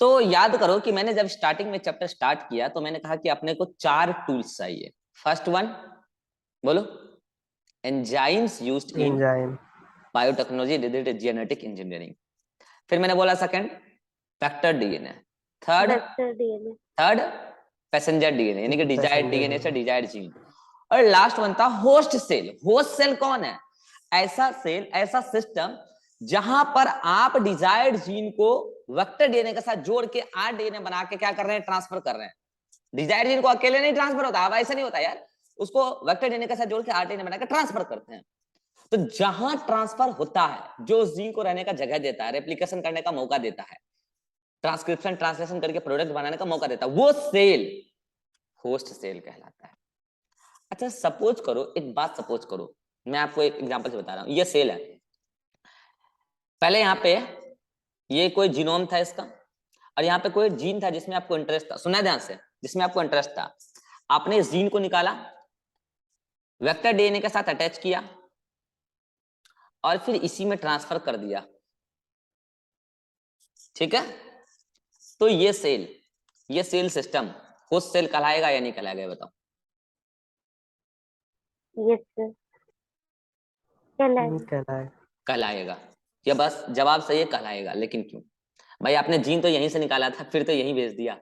तो याद करो कि मैंने जब स्टार्टिंग में चैप्टर स्टार्ट किया तो मैंने कहा कि अपने को 4 टूल्स चाहिए। फर्स्ट वन बोलो, enzymes used in enzyme. Biotechnology related genetic engineering. फिर मैंने बोला second, vector DNA. Third vector DNA. Third passenger DNA यानी कि डिजायर्ड पैसेंजर डीएनए से डीएनए। Desired gene. और लास्ट वन था होस्ट सेल। होस्ट सेल कौन है? ऐसा सेल, ऐसा सिस्टम जहां पर आप डिजायर्ड जीन को वेक्टर डीएनए के साथ जोड़ के आरडीएनए बना के क्या कर रहे हैं, ट्रांसफर कर रहे हैं। डिजायर्ड जीन को अकेले नहीं ट्रांसफर होता, अब ऐसा नहीं होता यार, उसको वेक्टर डीएनए के साथ जोड़ के आरडीएनए बना के ट्रांसफर करते हैं। तो जहां ट्रांसफर होता है, जो जीन को रहने का जगह देता है, रेप्लिकेशन करने का मौका देता है, ट्रांसक्रिप्शन ट्रांसलेशन करके प्रोडक्ट बनाने का मौका देता है, वो सेल होस्ट सेल कहलाता है। अच्छा सपोज करो, एक बात सपोज करो, मैं आपको एक एग्जांपल से बता रहा हूं, ये सेल है। पहले यहाँ पे ये कोई जीनोम था इसका, और यहाँ पे कोई जीन था जिसमें आपको इंटरेस्ट था, सुना ध्यान से, जिसमें आपको इंटरेस्ट था। आपने इस जीन को निकाला, वेक्टर डीएनए के साथ अटैच किया और फिर इसी में ट्रांसफर कर दिया, ठीक है। तो ये सेल सिस्टम होस्ट सेल कहलाएगा या नहीं कहलाएगा, बताओ। यस सर, कहलाएगा। ये बस जवाब सही है, कहलाएगा। लेकिन क्यों भाई? आपने जीन तो यहीं से निकाला था, फिर तो यहीं भेज दिया,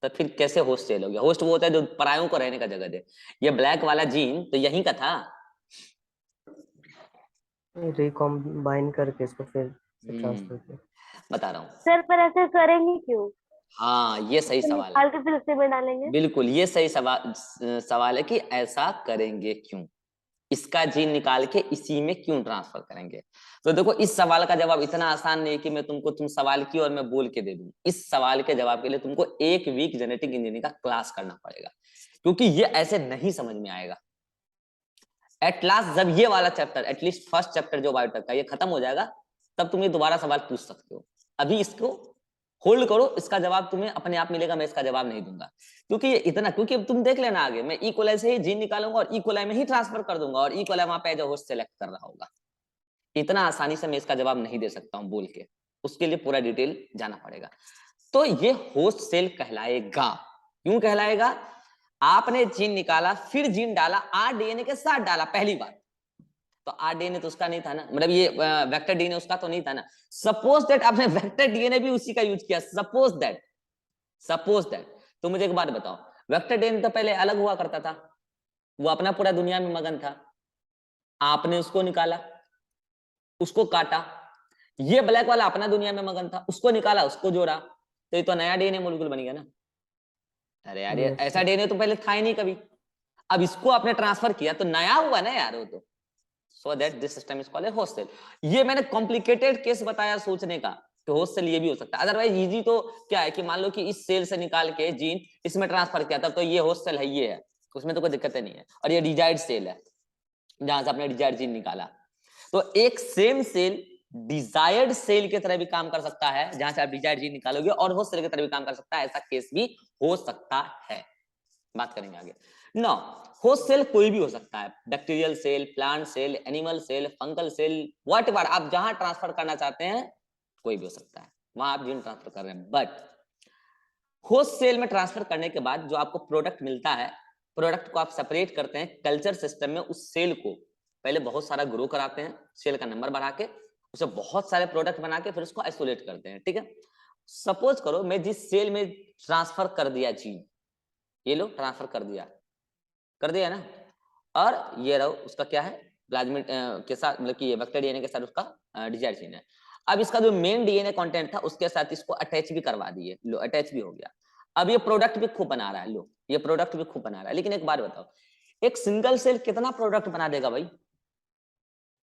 तो फिर कैसे होस्ट सेल हो गया? होस्ट वो होता है जो परायों को रहने का जगह दे। ये ब्लैक वाला जीन तो यहीं का था, रिकॉम्बाइन करके इसको फिर से ट्रांसफर किया। बता रहा हूँ। सर पर ऐसे करेंगे क्यों? हाँ ये सही तो सवाल है, निकाल के फिर उसी में डालेंगे। बिल्कुल ये सही सवाल है कि ऐसा करेंगे क्यों, इसका जीन निकाल के इसी में क्यों ट्रांसफर करेंगे। तो देखो इस सवाल का जवाब इतना आसान नहीं कि मैं तुमको, तुम सवाल की और मैं बोल के दे दूं। इस सवाल के जवाब के लिए तुमको 1 वीक जेनेटिक इंजीनियरिंग का क्लास करना पड़ेगा, क्योंकि ये ऐसे नहीं समझ में आएगा। एट लास्ट जब ये वाला चैप्टर, एटलीस्ट फर्स्ट चैप्टर जो बायोटेक का, ये खत्म हो जाएगा, तब तुम ये दोबारा सवाल पूछ सकते हो। अभी इसको होल्ड करो, इसका जवाब तुम्हें अपने आप मिलेगा, मैं इसका जवाब नहीं दूंगा। क्योंकि ये इतना, क्योंकि तुम देख लेना आगे, मैं इकोलाई से ही जीन निकालूंगा और इकोलाई में ही ट्रांसफर कर दूंगा, और इकोलाई वहां पे एज अ होस्ट सेलेक्ट कर रहा होगा। इतना आसानी से मैं इसका जवाब नहीं दे सकता हूं बोल के, उसके लिए पूरा डिटेल जाना पड़ेगा। तो ये होस्ट सेल कहलाएगा। क्यों कहलाएगा? आपने जीन निकाला, फिर जीन डाला, आरडीएनए के साथ डाला पहली बार, तो आरडीएनए तो उसका नहीं था ना, मतलब ये वेक्टर डीएनए उसका तो नहीं था ना। सपोज दैट आपने वेक्टर डीएनए भी उसी का यूज किया, सपोज दैट। तो मुझे एक बात बताओ, वेक्टर डीएनए तो पहले अलग हुआ करता था, वो अपना पूरा दुनिया में मगन था, आपने उसको निकाला, उसको काटा, ये ब्लैक वाला अपना दुनिया में मगन था, उसको निकाला, उसको जोड़ा, तो ये तो नया डीएनए मॉलिक्यूल बन गया ना। अरे यार यस ऐसा सर। डीएनए तो पहले था ही नहीं कभी, अब इसको आपने ट्रांसफर किया तो नया हुआ ना यार वो तो। So that this system is called a host cell. ये मैंने कॉम्प्लिकेटेड केस बताया सोचने का कि होस्ट सेल ये भी हो सकता है, अदरवाइज इजी तो क्या है कि मान लो कि इस सेल से निकाल के जीन इसमें ट्रांसफर किया था, तो ये होस्ट सेल है, ये है, उसमें तो कोई दिक्कत नहीं है। और ये डिजायर्ड सेल है जहां से आपने डिजायर्ड जीन निकाला। तो एक सेम सेल डिजायर्ड सेल की तरह भी काम कर सकता है, जहां से आप डिजायर्ड जीन निकालोगे, और होस्ट सेल की तरह भी काम कर सकता है, ऐसा केस भी हो सकता है। बात करेंगे आगे। नो, होस्ट सेल कोई भी हो सकता है, bacterial cell, plant cell, animal cell, fungal cell, whatever, आप जहां ट्रांसफर करना चाहते हैं कोई भी हो सकता है, वहां आप जीन ट्रांसफर कर रहे हैं। बट होस्ट सेल में ट्रांसफर करने के बाद जो आपको प्रोडक्ट मिलता है, प्रोडक्ट को आप सेपरेट करते हैं कल्चर सिस्टम में। उस सेल को पहले बहुत सारा ग्रो कराते हैं, सेल का नंबर बढ़ा के, उसे बहुत सारे प्रोडक्ट बना के फिर उसको आइसोलेट करते हैं, ठीक है। सपोज करो मैं जिस सेल में ट्रांसफर कर दिया जीन, ये लो ट्रांसफर कर दिया ना, और ये रहो उसका क्या है, प्लाज्मिड के साथ, मतलब कि ये वेक्टर डीएनए के साथ उसका डिजायर्ड जीन है। अब इसका जो मेन डीएनए कंटेंट था उसके साथ इसको अटैच भी करवा दिए, लो अटैच भी हो गया। अब ये प्रोडक्ट भी खूब बना रहा है, लो ये प्रोडक्ट भी खूब बना रहा है। लेकिन एक बात बताओ, एक सिंगल सेल कितना प्रोडक्ट बना देगा भाई?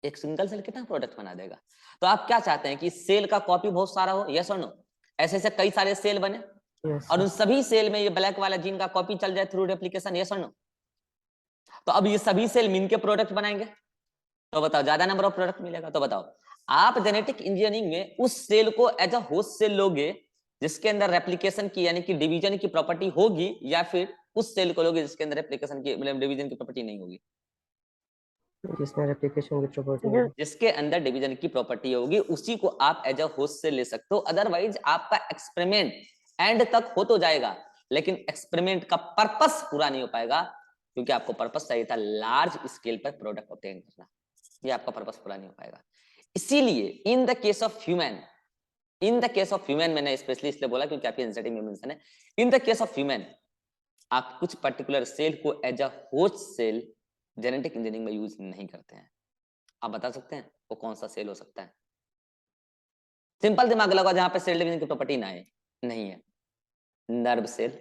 एक सिंगल सेल कितना प्रोडक्ट बना देगा? तो आप क्या चाहते हैं कि सेल का कॉपी बहुत सारा हो, यस और नो? ऐसे ऐसे कई सारे सेल बने यस और उन सर। सभी सेल में ये ब्लैक वाला जीन का कॉपी चल जाए थ्रू रेप्लिकेशन, यस और नो? तो अब ये सभी सेल मिलके प्रोडक्ट बनाएंगे, तो बताओ ज्यादा नंबर ऑफ प्रोडक्ट मिलेगा। तो बताओ आप जेनेटिक इंजीनियरिंग में उस सेल को एज अ होस्ट सेल लोगे जिसके अंदर रेप्लिकेशन की यानी कि डिवीजन की प्रॉपर्टी होगी, या फिर उस सेल को लोगे जिसके अंदर रेप्लिकेशन की मतलब डिवीजन की प्रॉपर्टी नहीं होगी? जिसमें रेप्लिकेशन की प्रॉपर्टी जो होगी। जिसके अंदर डिवीजन की प्रॉपर्टी होगी उसी को आप एज अ होस्ट से ले सकते हो। अदरवाइज आपका एक्सपेरिमेंट एंड तक हो तो जाएगा, लेकिन एक्सपेरिमेंट का पर्पस पूरा नहीं हो पाएगा, क्योंकि आपको पर्पस चाहिए था लार्ज स्केल पर प्रोडक्ट ऑब्टेन करना। ये आपका पर्पस पूरा नहीं हो पाएगा। इसीलिए in the case of human मैंने स्पेशली इसलिए बोला क्योंकि आपकी एनसीईआरटी में मेंशन है, in the case of human आप कुछ पर्टिकुलर सेल को as a host cell genetic engineering में यूज नहीं करते हैं। आप बता सकते हैं वो कौन सा सेल हो सकता है? सिंपल दिमाग लगाओ, जहां पे सेल डिवीजन की प्रॉपर्टी ना है, नहीं है। Nerve cell,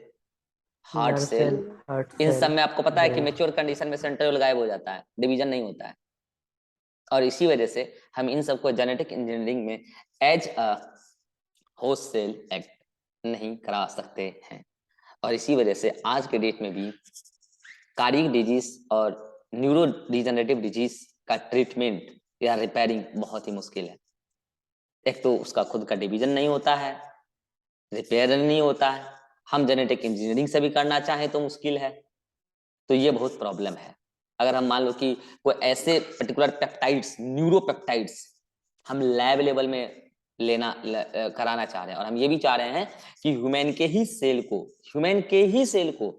heart nerve cell, cell, heart इन सब सेल, में आपको पता है कि ब्रेन। मेच्योर कंडीशन में सेंट्रियोल गायब हो जाता है, डिवीजन नहीं होता है। और इसी वजह से हम इन सबको जेनेटिक इंजीनियरिंग में as a host cell act नहीं करा सकते हैं। और इसी वजह से आज के डेट में भी कार्डियक डिजीज और न्यूरो डिजेनरेटिव डिजीज का ट्रीटमेंट या रिपेयरिंग बहुत ही मुश्किल है। एक तो उसका खुद का डिवीजन नहीं होता है, रिपेयर नहीं होता है, हम जेनेटिक इंजीनियरिंग से भी करना चाहें तो मुश्किल है। तो ये बहुत प्रॉब्लम है। अगर हम मान लो कि कोई ऐसे पर्टिकुलर पेप्टाइड्स, न्यूरोपेप्टाइड्स हम लैब लेवल में कराना चाह रहे हैं, और हम ये भी चाह रहे हैं कि ह्यूमन के ही सेल को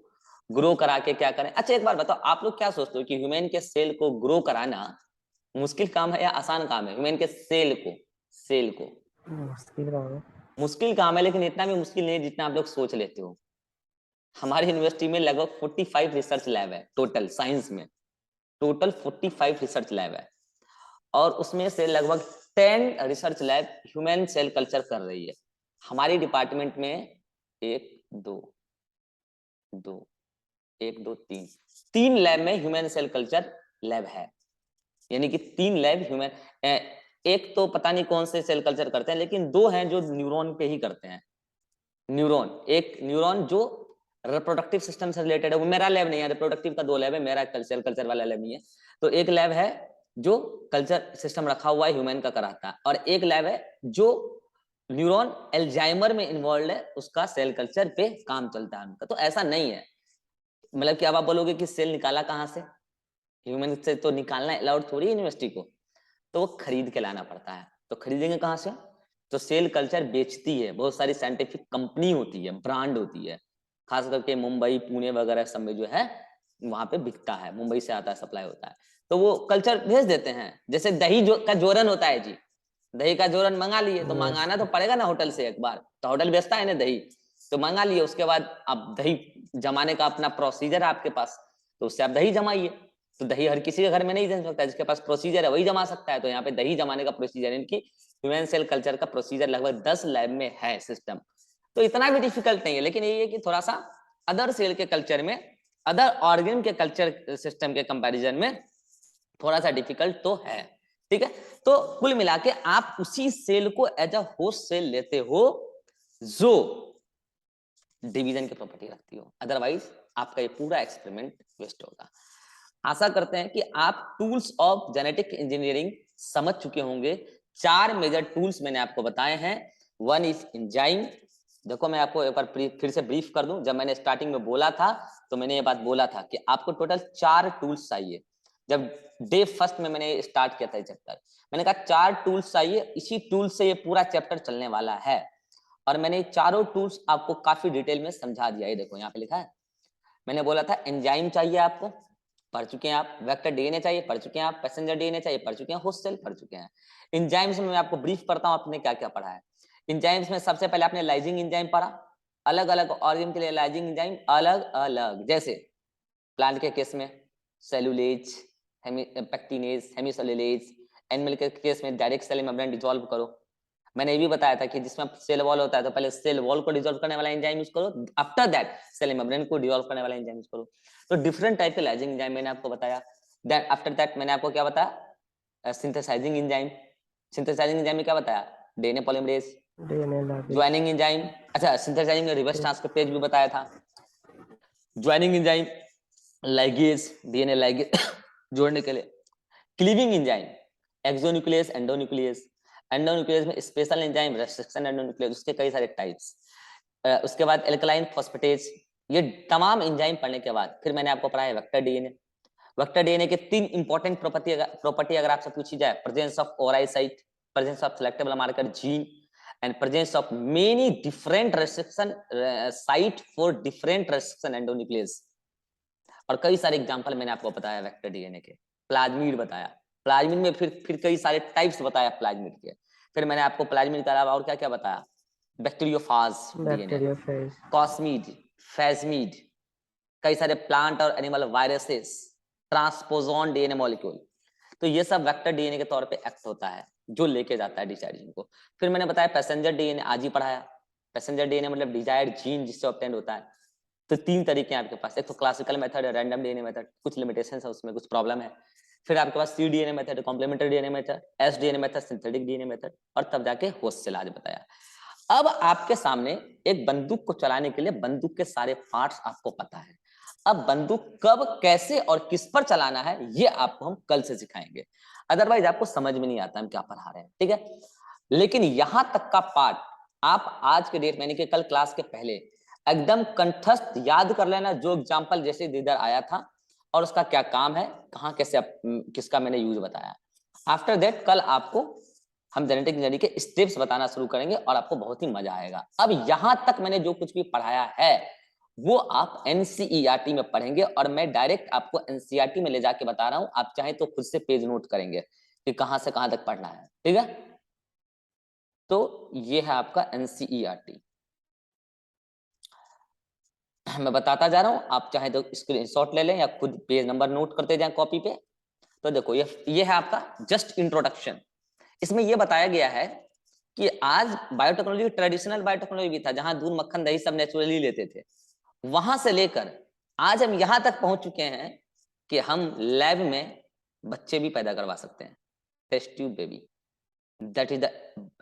ग्रो करा के क्या करें। अच्छा एक बार बताओ, आप लोग क्या सोचते हो कि ह्यूमन के सेल को ग्रो कराना मुश्किल काम है या आसान काम है? ह्यूमन के सेल को मुश्किल काम है। मुश्किल काम है, लेकिन इतना भी मुश्किल नहीं है जितना आप लोग सोच लेते हो। हमारी यूनिवर्सिटी में लगभग 45 रिसर्च लैब है टोटल साइंस में, टोटल 45 रिसर्च लैब है, और उसमें से लगभग 10 research lab human cell culture कर रही है। हमारी डिपार्टमेंट में एक दो दो एक दो तीन तीन लैब में ह्यूमन सेल कल्चर लैब है। यानी कि 3 लैब ह्यूमन, एक तो पता नहीं कौन से सेल कल्चर करते हैं, लेकिन 2 हैं जो न्यूरॉन पे ही करते हैं। एक न्यूरॉन जो रिप्रोडक्टिव सिस्टम से रिलेटेड है, वो मेरा लैब नहीं है। रिप्रोडक्टिव का 2 लैब है, मेरा सेल कल्चर वाला लैब नहीं है। तो एक लैब है जो कल्चर सिस्टम रखा हुआ है ह्यूमन का कराता है, और एक लैब है जो न्यूरॉन एल्जाइमर में इन्वॉल्व है, उसका सेल कल्चर पे काम चलता है उनका। तो ऐसा नहीं है, मतलब कि अब आप बोलोगे कि सेल निकाला कहाँ से, ह्यूमन से तो निकालना अलाउड थोड़ी यूनिवर्सिटी को, तो वो खरीद के लाना पड़ता है। तो खरीदेंगे कहाँ से? तो सेल कल्चर बेचती है बहुत सारी साइंटिफिक कंपनी होती है, ब्रांड होती है, खास करके मुंबई पुणे वगैरह सब में जो है वहां पे बिकता है, मुंबई से आता है, सप्लाई होता है। तो वो कल्चर भेज देते हैं। जैसे दही का जोरन होता है जी, दही का जोरन मंगा लिए तो मंगाना तो पड़ेगा ना होटल से एक बार, तो होटल बेचता है ना दही, तो मंगा लिए, उसके बाद आप दही जमाने का अपना प्रोसीजर है आपके पास, तो उससे आप दही जमाइए। तो दही हर किसी के घर में नहीं जम सकता, जिसके पास प्रोसीजर है वही जमा सकता है। तो यहाँ पे दही जमाने का प्रोसीजर, इनकी ह्यूमन सेल कल्चर का प्रोसीजर लगभग 10 लैब में है सिस्टम। तो इतना भी डिफिकल्ट नहीं है, लेकिन ये है कि थोड़ा सा अदर सेल के कल्चर में, अदर ऑर्गेन के कल्चर सिस्टम के कंपैरिजन में थोड़ा सा डिफिकल्ट तो है। ठीक है, तो कुल मिला के आप उसी सेल को एज अ होस्ट सेल लेते हो जो डिवीजन की प्रॉपर्टी रखती हो, अदरवाइज आपका ये पूरा एक्सपेरिमेंट वेस्ट होगा। आशा करते हैं कि आप टूल्स ऑफ जेनेटिक इंजीनियरिंग समझ चुके होंगे। 4 मेजर टूल्स मैंने आपको बताए हैं। 1 इज एंजाइम। देखो मैं आपको एक बार फिर से ब्रीफ कर दूं, जब मैंने स्टार्टिंग में बोला था तो मैंने ये बात बोला था कि आपको टोटल 4 टूल्स चाहिए। जब डे फर्स्ट में मैंने स्टार्ट किया था ये चैप्टर, मैंने कहा 4 टूल्स चाहिए, इसी टूल से ये पूरा चैप्टर चलने वाला है। और मैंने चारों टूल्स आपको काफी डिटेल में समझा दिया। ये देखो यहाँ पे लिखा है, मैंने बोला था एंजाइम चाहिए आपको, पढ़ चुके हैं आप। वेक्टर डीएनए चाहिए, पढ़ चुके हैं आप। पैसेंजर डीएनए चाहिए, पढ़ चुके हैं। होस्ट सेल पढ़ चुके हैं। एंजाइम्स में मैं आपको ब्रीफ करता हूं आपने क्या क्या पढ़ा है। एंजाइम्स में सबसे पहले आपने लाइजिंग एंजाइम पढ़ा, अलग अलग ऑर्गन के लिए लाइजिंग एंजाइम अलग अलग, जैसे प्लांट के केस में सेलुलेज, पेक्टिनेज, हेमिसेलुलेज। एनिमल के केस में डायरेक्ट सेल मेम्ब्रेन डिसॉल्व करो। मैंने ये भी बताया था कि जिसमें सेल वॉल होता है तो पहले सेल वॉल को डिसॉल्व करने वाला एंजाइम यूज करो, आफ्टर दैट सेल मेम्ब्रेन को डिसॉल्व करने वाला एंजाइम यूज करो। तो डिफरेंट टाइप के लाइजिंग एंजाइम मैंने आपको बताया। देन आफ्टर दैट मैंने आपको क्या बताया, सिंथेसाइजिंग एंजाइम। सिंथेसाइजिंग एंजाइम में क्या बताया, DNA polymerase, DNA ligase. Joining enzyme. अच्छा सिंथेसाइजिंग में रिवर्स ट्रांसक्रिप्टेज भी बताया था। Joining enzyme, ligase, DNA ligase जोड़ने के लिए। Cleaving enzyme, exonuclease, endonuclease. Endonuclease में स्पेशल एंजाइम, रेस्ट्रिक्शन एंडोन्यूक्लियस, उसके कई सारे टाइप्स। उसके बाद एल्कलाइन फॉस्फेटेज। ये तमाम एंजाइम पढ़ने के बाद फिर मैंने आपको पढ़ाया वेक्टर डीएनए। वेक्टर डीएनए के 3 इंपॉर्टेंट प्रॉपर्टी अगर आपसे पूछी जाए, presence of ori site, presence of selectable marker gene and presence of many different restriction site for different restriction endonuclease. और कई सारे एग्जांपल मैंने आपको बताया वेक्टर डीएनए के। प्लाज्मिड बताया, प्लाज्मिड में फिर कई सारे टाइप्स बताया प्लाज्मिड के। फिर मैंने आपको प्लाज्मिड के अलावा और क्या क्या बताया, बैक्टीरियोफाज डीएनए, बैक्टीरियोफेज, कॉस्मिड, फेजमिड, कई सारे प्लांट और एनिमल वायरसेस, ट्रांसपोजोन डीएनए मॉलिक्यूल। तो ये सब वेक्टर डीएनए के तौर पे एक्ट होता है जो लेके जाता है डिजायर्ड जीन को। फिर मैंने बताया पैसेंजर डीएनए, आज ही पढ़ाया। पैसेंजर डीएनए मतलब डिजायर्ड जीन जिससे ऑब्टेन होता है। तो 3 तरीके हैं आपके पास, एक तो क्लासिकल मेथड है, रैंडम डीएनए मेथड, कुछ लिमिटेशंस है उसमें, कुछ प्रॉब्लम है। फिर आपके पास cDNA method, complementary DNA method, sDNA method, synthetic DNA method, और तब जाके होस्ट सेल आज बताया। अब आपके सामने एक बंदूक को चलाने के लिए बंदूक के सारे पार्ट्स आपको पता है। अब बंदूक कब, कैसे और किस पर चलाना है ये आपको हम कल से सिखाएंगे, अदरवाइज आपको समझ में नहीं आता हम क्या पढ़ा रहे हैं, ठीक है। लेकिन यहां तक का पार्ट आप आज के डेट, यानी कि कल क्लास के पहले एकदम कंठस्थ याद कर लेना, जो एग्जाम्पल जैसे इधर आया था और उसका क्या काम है, कहाँ कैसे किसका मैंने यूज बताया। आफ्टर दैट कल आपको हम जेनेटिक इंजीनियरिंग के स्टेप्स बताना शुरू करेंगे और आपको बहुत ही मजा आएगा। अब यहां तक मैंने जो कुछ भी पढ़ाया है वो आप एनसीईआरटी में पढ़ेंगे, और मैं डायरेक्ट आपको एनसीईआरटी में ले जाके बता रहा हूं। आप चाहें तो खुद से पेज नोट करेंगे कि कहां से कहां तक पढ़ना है, ठीक है। तो ये है आपका एनसीईआरटी, मैं बताता जा रहा हूं, आप चाहे तो स्क्रीनशॉट ले लें या खुद पेज नंबर नोट करते जाएं कॉपी पे। तो देखो ये है आपका जस्ट इंट्रोडक्शन। इसमें यह बताया गया है कि आज बायोटेक्नोलॉजी, ट्रेडिशनल बायोटेक्नोलॉजी भी था जहां दूध मक्खन दही सब नेचुरली लेते थे, वहां से लेकर आज हम यहां तक पहुंच चुके हैं कि हम लैब में बच्चे भी पैदा करवा सकते हैं, test tube baby, that is the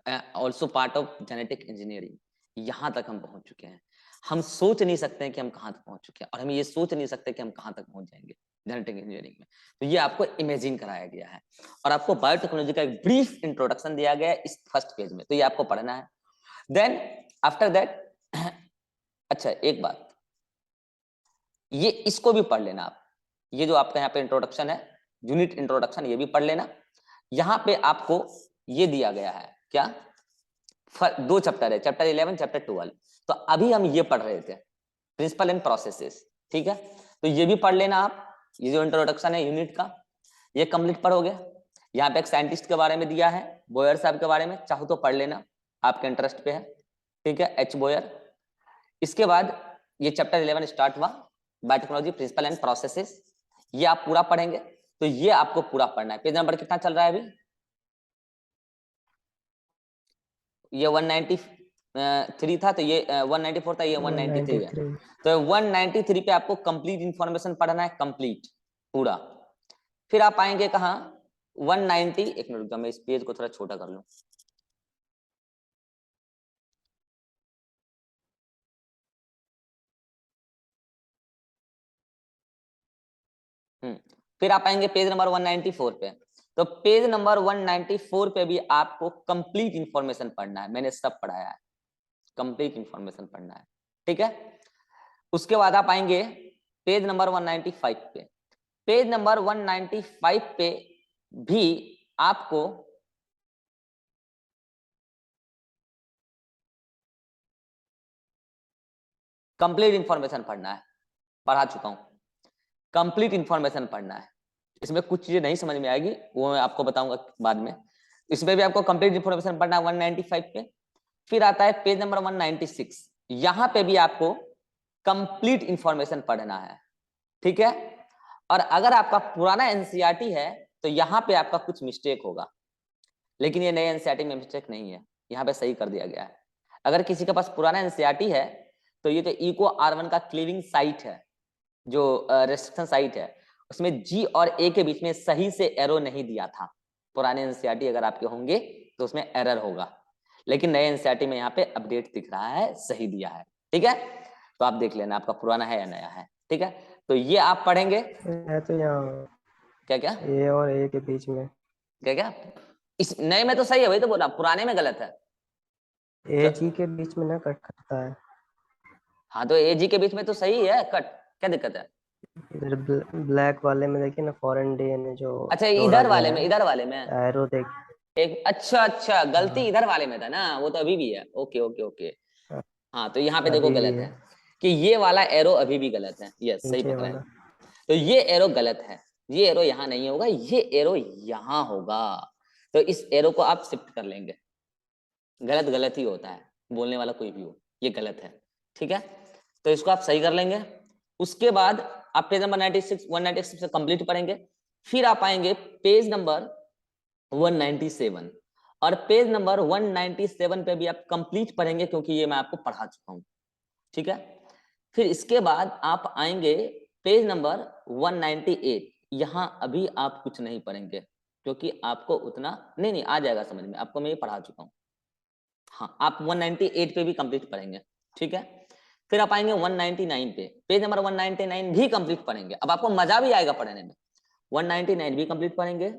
also part of genetic engineering. यहां तक हम पहुंच चुके हैं। हम सोच नहीं सकते हैं कि हम कहां तक पहुंच चुके हैं, और हम ये सोच नहीं सकते कि हम कहां तक पहुंच जाएंगे जेनेटिक इंजीनियरिंग में। तो ये आपको इमेजिन कराया गया है और आपको बायोटेक्नोलॉजी का एक ब्रीफ इंट्रोडक्शन दिया गया है इस फर्स्ट पेज में, तो ये आपको पढ़ना है। देन आफ्टर दैट अच्छा एक बात, ये इसको भी पढ़ लेना आप, ये जो आपका यहाँ पे इंट्रोडक्शन है, यूनिट इंट्रोडक्शन, ये भी पढ़ लेना। यहाँ पे आपको ये दिया गया है क्या, 2 चैप्टर है, चैप्टर 11, चैप्टर 12। तो अभी हम ये पढ़ रहे थे प्रिंसिपल एंड प्रोसेसेस, ठीक है। तो ये भी पढ़ लेना आप, ये जो इंट्रोडक्शन है यूनिट का ये कंप्लीट पढ़ोगे। यहाँ पे एक साइंटिस्ट के बारे में दिया है, बोयर साहब के बारे में, चाहो तो पढ़ लेना, आपके इंटरेस्ट पे है, ठीक है, एच बोयर। इसके बाद ये चैप्टर 11 स्टार्ट हुआ, बायोटेक्नोलॉजी प्रिंसिपल एंड प्रोसेसेस, ये आप पूरा पढ़ेंगे। तो ये आपको पूरा पढ़ना है। पेज नंबर कितना चल रहा है अभी, ये 193 था, तो ये 194 था, ये 193 है। 193। तो 193 पे आपको कंप्लीट इंफॉर्मेशन पढ़ना है, कंप्लीट पूरा। फिर आप आएंगे कहाँ, 190, एक मिनट मैं इस पेज को थोड़ा छोटा कर लूं। फिर आप आएंगे पेज नंबर 194 पे। तो पेज नंबर 194 पे भी आपको कंप्लीट इंफॉर्मेशन पढ़ना है, मैंने सब पढ़ाया है, कंप्लीट इंफॉर्मेशन पढ़ना है, ठीक है। उसके बाद आप आएंगे पेज नंबर 195 पे। पेज नंबर 195 पे भी आपको कंप्लीट इंफॉर्मेशन पढ़ना है, पढ़ा चुका हूं, कंप्लीट इंफॉर्मेशन पढ़ना है। इसमें कुछ चीजें नहीं समझ में आएगी, वो मैं आपको बताऊंगा बाद में। इसमें भी आपको कंप्लीट इंफॉर्मेशन पढ़ना है 195 पे। फिर आता है पेज नंबर 196, यहां पे भी आपको कंप्लीट इंफॉर्मेशन पढ़ना है, ठीक है। और अगर आपका पुराना एनसीईआरटी है तो यहाँ पे आपका कुछ मिस्टेक होगा, लेकिन ये नए एनसीईआरटी में मिस्टेक नहीं है, यहाँ पे सही कर दिया गया है। अगर किसी के पास पुराना एनसीईआरटी है तो ये जो इको R1 का क्लीविंग साइट है, जो रेस्ट्रिक्शन साइट है, उसमें जी और ए के बीच में सही से एरो नहीं दिया था। पुराने एनसीईआरटी अगर आपके होंगे तो उसमें एरर होगा, लेकिन नए एनसीईआरटी में यहाँ पे अपडेट दिख रहा है, सही दिया है, ठीक है। तो आप देख लेना आपका पुराना है या नया है, ठीक है। तो ये आप पढ़ेंगे, है तो यहाँ क्या क्या ए और ए के बीच में, क्या क्या, इस नए में तो सही है, वही तो बोला, पुराने में गलत है। ए जी के बीच में ना कट करता है। हाँ तो ए जी के बीच में तो सही है कट, क्या दिक्कत है। इधर ब्लैक वाले में देखिए ना, फॉरेन डे जो अच्छा जोड़ा इधर वाले गया में, है, इधर वाले में एरो देख। एक, अच्छा अच्छा गलती हाँ इधर वाले में था ना, वो तो अभी भी है। Okay okay okay. हाँ, हाँ तो यहाँ पे देखो अभी भी गलत है है कि ये वाला एरो अभी भी गलत है, यस सही नीचे पकड़े हैं। वाला। तो ये एरो गलत है, ये एरो यहाँ नहीं होगा, ये एरो यहाँ होगा। तो इस एरो को आप शिफ्ट कर लेंगे। गलत गलत ही होता है, बोलने वाला कोई भी हो, ये गलत है। ठीक है, तो इसको आप सही कर लेंगे। उसके बाद आप पेज नंबर 96 196 से कंप्लीट पढ़ेंगे। फिर आप आएंगे पेज नंबर 197, और पेज नंबर 197 पे भी आप कंप्लीट पढ़ेंगे, क्योंकि ये मैं आपको पढ़ा चुका हूं। ठीक है, फिर इसके बाद आप आएंगे पेज नंबर 198। यहां अभी आप कुछ नहीं पढ़ेंगे, क्योंकि आपको उतना नहीं नहीं आ जाएगा समझ में, आपको मैं ये पढ़ा चुका हूं। हाँ आप 198 पे भी कंप्लीट पढ़ेंगे। ठीक है, फिर आप आएंगे 199 पे, पेज नंबर 199 भी कंप्लीट पढ़ेंगे। अब आपको मजा भी आएगा पढ़ने में। 199 भी कंप्लीट पढ़ेंगे,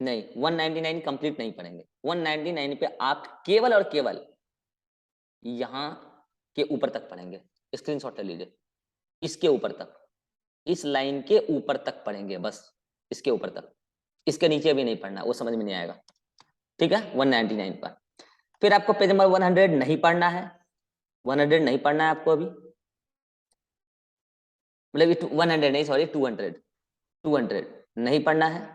नहीं 199 कंप्लीट नहीं पढ़ेंगे। 199 पे आप केवल और केवल यहां के ऊपर तक पढ़ेंगे, स्क्रीनशॉट ले लीजिए। इसके ऊपर तक, इस लाइन के ऊपर तक पढ़ेंगे बस, इसके ऊपर तक। इसके नीचे भी नहीं पढ़ना, वो समझ में नहीं आएगा। ठीक है, 199 पर। फिर आपको पेज नंबर 100 नहीं पढ़ना है, 100 नहीं पढ़ना है आपको अभी, मतलब 100 नहीं, सॉरी 200, 200 नहीं पढ़ना है।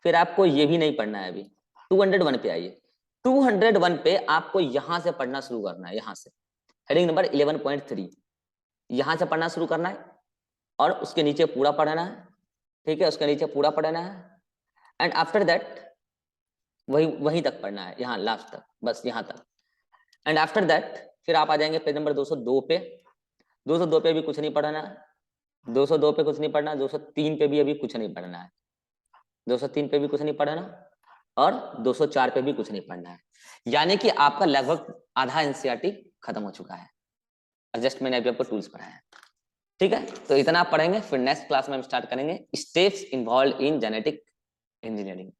फिर आपको ये भी नहीं पढ़ना है अभी। 201 पे आइए। 201 पे आपको यहां से पढ़ना शुरू करना है, यहां से हेडिंग नंबर 11.3 यहां से पढ़ना शुरू करना है, और उसके नीचे पूरा पढ़ना है। ठीक है, उसके नीचे पूरा पढ़ना है, एंड आफ्टर दैट वही वहीं तक पढ़ना है, यहाँ लास्ट तक, बस यहाँ तक। एंड आफ्टर दैट फिर आप आ जाएंगे पेज नंबर 202 पे। 202 पे भी कुछ नहीं पढ़ना है, 202 पे कुछ नहीं पढ़ना, 203 पे भी अभी कुछ नहीं पढ़ना है, 203 पे भी कुछ नहीं पढ़ना, और 204 पे भी कुछ नहीं पढ़ना है। यानी कि आपका लगभग आधा एनसीईआरटी खत्म हो चुका है, और जस्ट मैंने अभी आपको टूल्स पढ़ाया है। ठीक है, तो इतना आप पढ़ेंगे, फिर नेक्स्ट क्लास में हम स्टार्ट करेंगे steps involve in genetic engineering.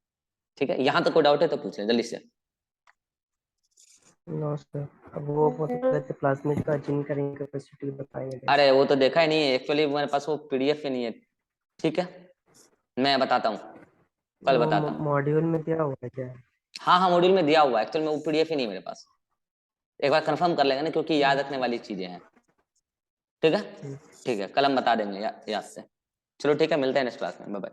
ठीक है, यहां तक कोई डाउट है तो पूछ लें जल्दी से। नो सर, अब वो बोल थे प्लाज्मिड का जिन करेंगे कैपेसिटी बताएंगे कैसे। अरे वो तो देखा ही नहीं है एक्चुअली, मेरे पास वो पीडीएफ ही नहीं है। ठीक है, मैं बताता हूँ, कल वो बताता हूँ। मॉड्यूल में दिया हुआ है क्या? हाँ हाँ मॉड्यूल में दिया हुआ है, एक्चुअल में वो पीडीएफ ही नहीं है मेरे पास। एक बार कंफर्म कर लेंगे ना, क्योंकि याद रखने वाली चीजें हैं। ठीक है, ठीक। ठीक है, कल हम बता देंगे याद से। चलो ठीक है, मिलते हैं नेक्स्ट क्लास में, बाय बाय।